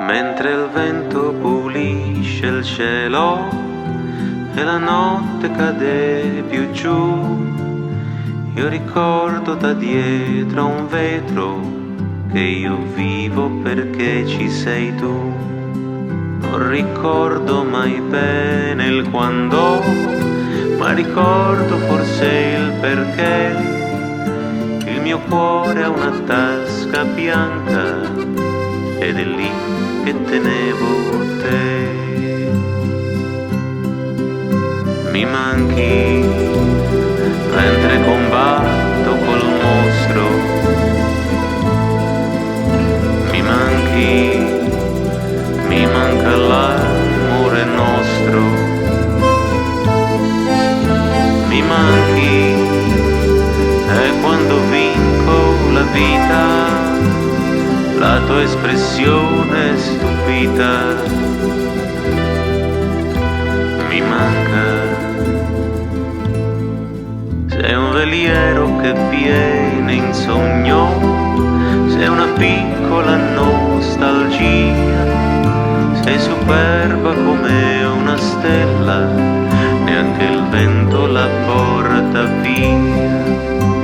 Mentre il vento pulisce il cielo e la notte cade più giù, io ricordo da dietro un vetro che io vivo perché ci sei tu. Non ricordo mai bene il quando, ma ricordo forse il perché. Il mio cuore ha una tasca bianca ed è lì che tenevo te. Mi manchi mentre combatto col mostro, mi manca l'amore nostro, mi manchi e quando vinco la vita, la tua espressione stupita mi manca. Sei un veliero che viene in sogno, sei una piccola nostalgia, sei superba come una stella, neanche il vento la porta via.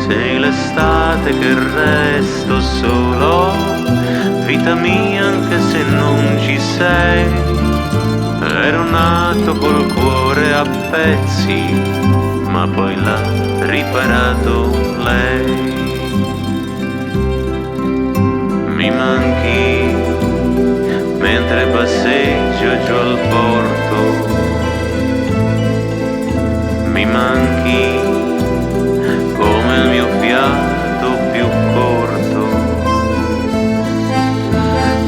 Sei l'estate che resto solo, vita mia anche se non ci sei. Ero nato col cuore a pezzi, ma poi l'ha riparato lei. Mi manchi mentre passeggio giù al porto, mi manchi come il mio fiato più corto,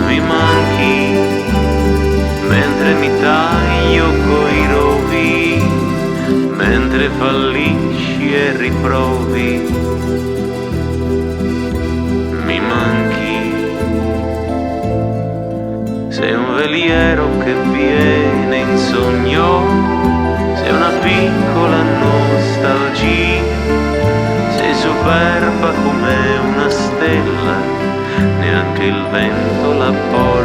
mi manchi mentre mi taglio coi rovi, mentre fallisci e riprovi, mi manchi. Sei un veliero che viene in sogno, sei una piccola nostalgia, sei superba come una stella, neanche il vento la porta